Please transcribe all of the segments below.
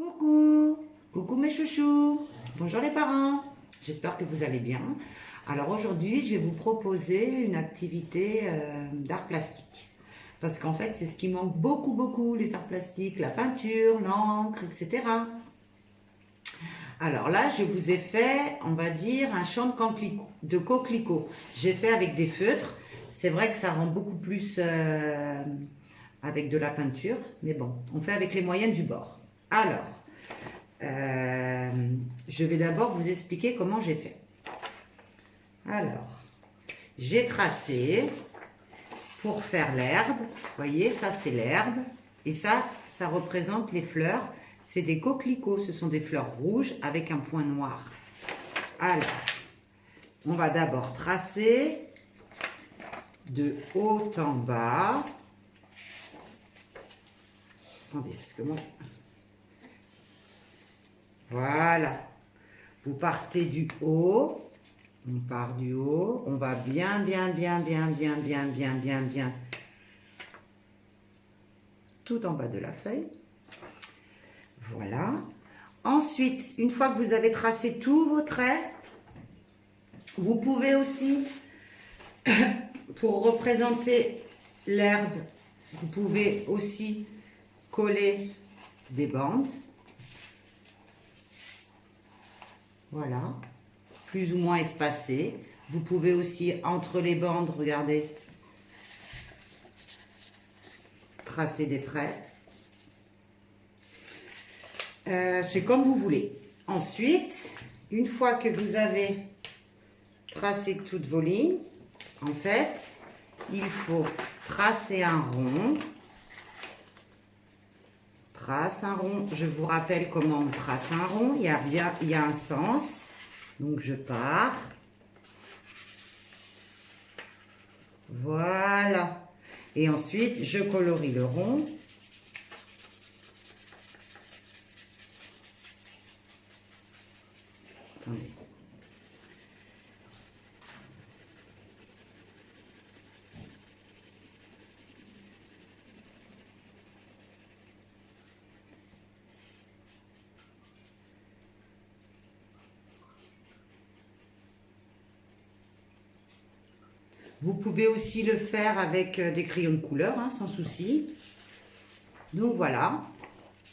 Coucou, coucou mes chouchous, bonjour les parents, j'espère que vous allez bien. Alors aujourd'hui, je vais vous proposer une activité d'art plastique. Parce qu'en fait, c'est ce qui manque beaucoup, les arts plastiques, la peinture, l'encre, etc. Alors là, je vous ai fait, on va dire, un champ de coquelicots. J'ai fait avec des feutres. C'est vrai que ça rend beaucoup plus avec de la peinture, mais bon, on fait avec les moyennes du bord. Alors, je vais d'abord vous expliquer comment j'ai fait. Alors, j'ai tracé pour faire l'herbe. Vous voyez, ça c'est l'herbe. Et ça représente les fleurs. C'est des coquelicots, ce sont des fleurs rouges avec un point noir. Alors, on va d'abord tracer de haut en bas. Attendez, parce que moi... Voilà. Vous partez du haut. On part du haut. On va bien. Tout en bas de la feuille. Voilà. Ensuite, une fois que vous avez tracé tous vos traits, vous pouvez aussi, pour représenter l'herbe, vous pouvez aussi coller des bandes. Voilà, plus ou moins espacées. Vous pouvez aussi, entre les bandes, regardez, tracer des traits. C'est comme vous voulez. Ensuite, une fois que vous avez tracé toutes vos lignes, en fait, il faut tracer un rond. Trace un rond. Je vous rappelle comment on trace un rond. Il y a un sens. Donc, je pars. Voilà. Et ensuite, je colorie le rond. Attendez. Vous pouvez aussi le faire avec des crayons de couleur, hein, sans souci. Donc voilà,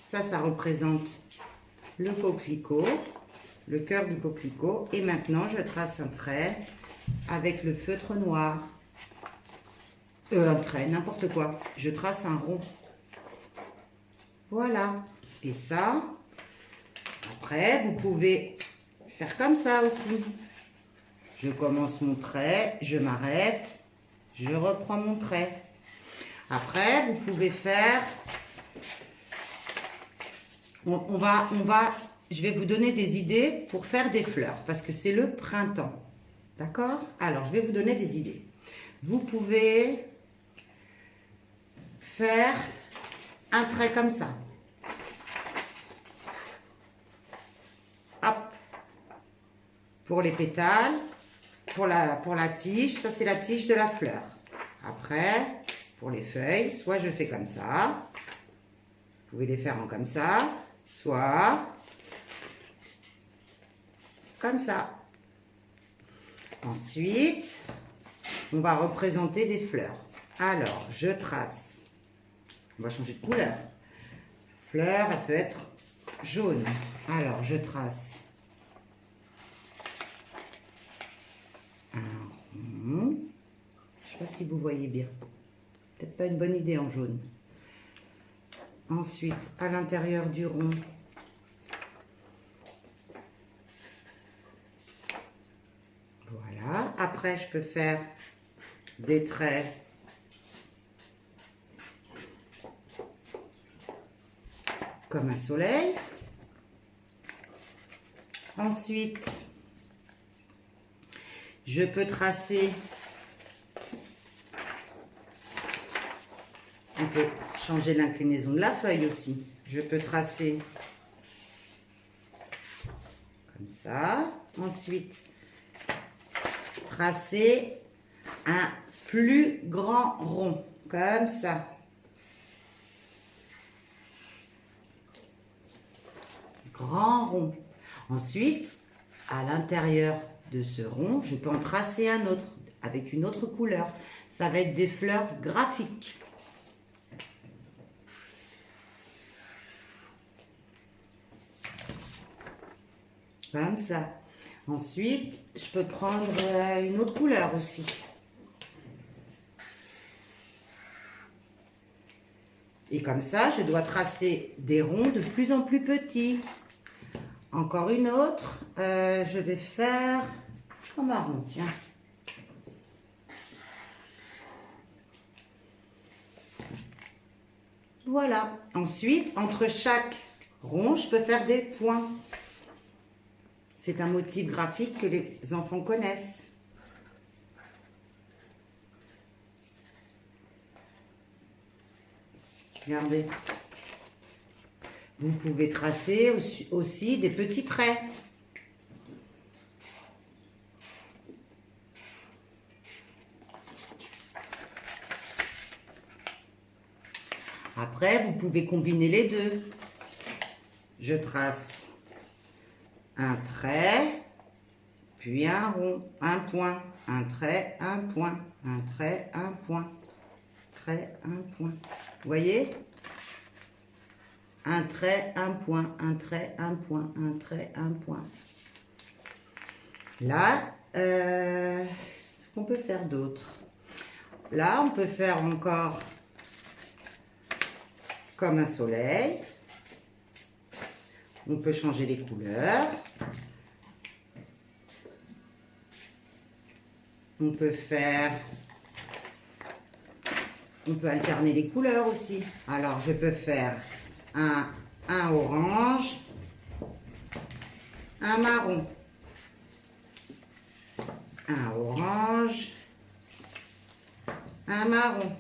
ça représente le coquelicot, le cœur du coquelicot. Et maintenant, je trace un trait avec le feutre noir. Un trait, n'importe quoi. Je trace un rond. Voilà. Et ça, après, vous pouvez faire comme ça aussi. Je commence mon trait, je m'arrête, je reprends mon trait. Après, vous pouvez faire... Je vais vous donner des idées pour faire des fleurs, parce que c'est le printemps. D'accord? Alors, je vais vous donner des idées. Vous pouvez faire un trait comme ça. Hop. Pour les pétales. Pour la tige, ça c'est la tige de la fleur. Après, pour les feuilles, soit je fais comme ça. Vous pouvez les faire en comme ça. Soit comme ça. Ensuite, on va représenter des fleurs. Alors, je trace. On va changer de couleur. Fleur, elle peut être jaune. Alors, je trace un rond. Je ne sais pas si vous voyez bien. Peut-être pas une bonne idée en jaune. Ensuite, à l'intérieur du rond, voilà. Après, je peux faire des traits comme un soleil. Ensuite, je peux tracer, on peut changer l'inclinaison de la feuille aussi. Je peux tracer comme ça. Ensuite, tracer un plus grand rond, comme ça. grand rond. Ensuite, à l'intérieur de ce rond, je peux en tracer un autre avec une autre couleur. Ça va être des fleurs graphiques. Comme ça. Ensuite, je peux prendre une autre couleur aussi. Et comme ça, je dois tracer des ronds de plus en plus petits. Encore une autre. Je vais faire en marron, tiens. Voilà. Ensuite, entre chaque rond, je peux faire des points. C'est un motif graphique que les enfants connaissent. Regardez. Vous pouvez tracer aussi des petits traits. Après, vous pouvez combiner les deux. Je trace un trait, puis un rond, un point, un trait, un point, un trait, un point, trait, un point. Vous voyez? Un trait, un point, un trait, un point, un trait, un point. Là, ce qu'on peut faire d'autre? Là, on peut faire encore comme un soleil. On peut changer les couleurs. On peut alterner les couleurs aussi. Alors, je peux faire un orange, un marron, un orange, un marron.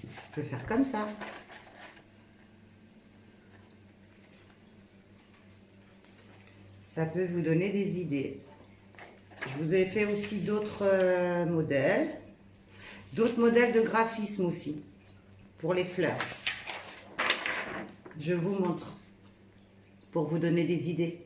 Je peux faire comme ça. Ça peut vous donner des idées. Je vous ai fait aussi d'autres modèles de graphisme aussi, pour les fleurs. Je vous montre, pour vous donner des idées.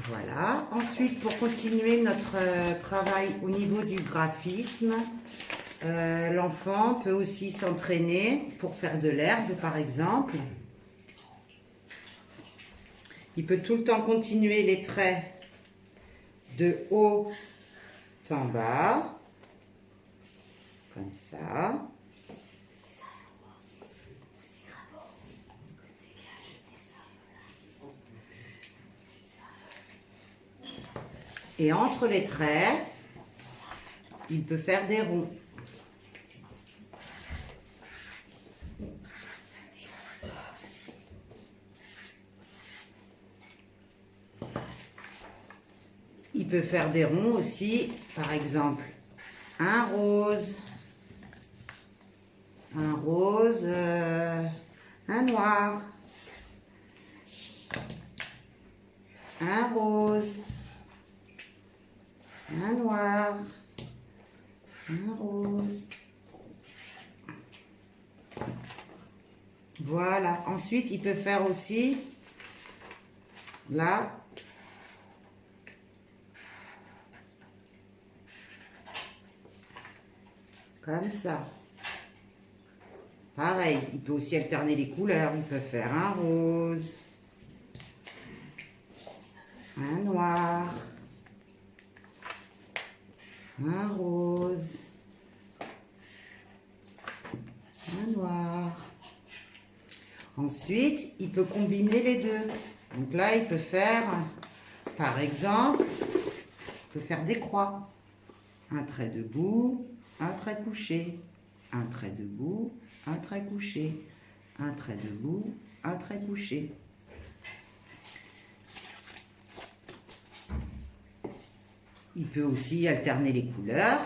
Voilà. Ensuite, pour continuer notre travail au niveau du graphisme, l'enfant peut aussi s'entraîner pour faire de l'herbe, par exemple. Il peut tout le temps continuer les traits de haut en bas, comme ça. Et entre les traits, il peut faire des ronds. Il peut faire des ronds aussi, par exemple, un rose, un noir, un rose, un noir, un rose. Voilà. Ensuite, il peut faire aussi, là, comme ça. Pareil, il peut aussi alterner les couleurs. Il peut faire un rose, un noir, un rose, un noir. Ensuite, il peut combiner les deux. Donc là, il peut faire, par exemple, il peut faire des croix. Un trait debout, un trait couché. un trait debout, un trait couché, un trait debout, un trait couché. Il peut aussi alterner les couleurs.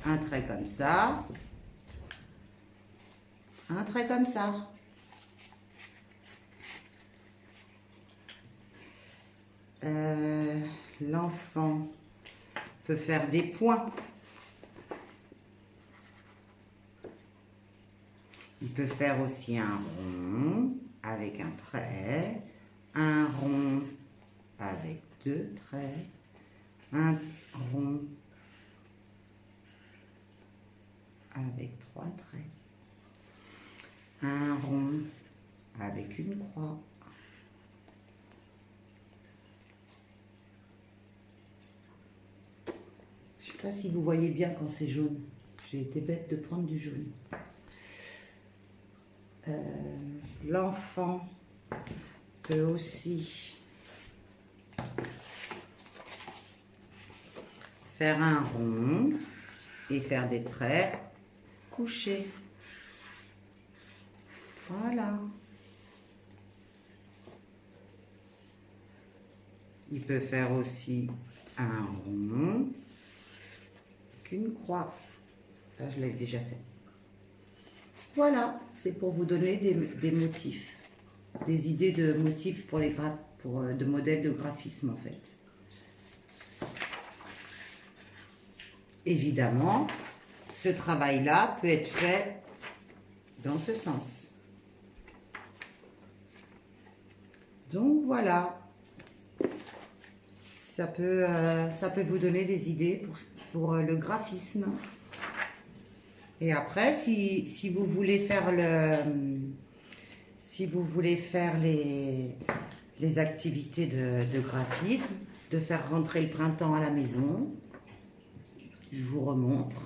Un trait comme ça, un trait comme ça. L'enfant peut faire des points. Il peut faire aussi un rond avec un trait, un rond avec deux traits, un rond avec trois traits, un rond avec une croix, je ne sais pas si vous voyez bien quand c'est jaune, j'ai été bête de prendre du jaune. L'enfant peut aussi faire un rond et faire des traits couchés. Voilà. Il peut faire aussi un rond avec une croix. Ça, je l'ai déjà fait. Voilà, c'est pour vous donner des motifs, des idées de motifs pour de modèles de graphisme en fait. Évidemment, ce travail-là peut être fait dans ce sens. Donc voilà, ça peut vous donner des idées pour le graphisme. Et après, si vous voulez faire les activités de graphisme, de faire rentrer le printemps à la maison, je vous remontre.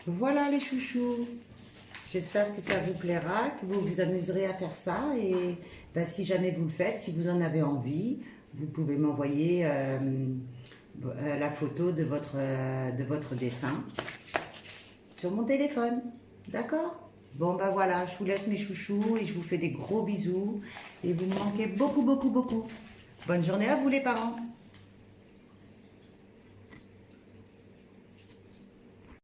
Voilà les chouchous, j'espère que ça vous plaira, que vous vous amuserez à faire ça et ben, si jamais vous le faites, si vous en avez envie, vous pouvez m'envoyer la photo de votre dessin sur mon téléphone, d'accord? Bon ben voilà, je vous laisse mes chouchous et je vous fais des gros bisous et vous me manquez beaucoup beaucoup beaucoup. Bonne journée à vous les parents.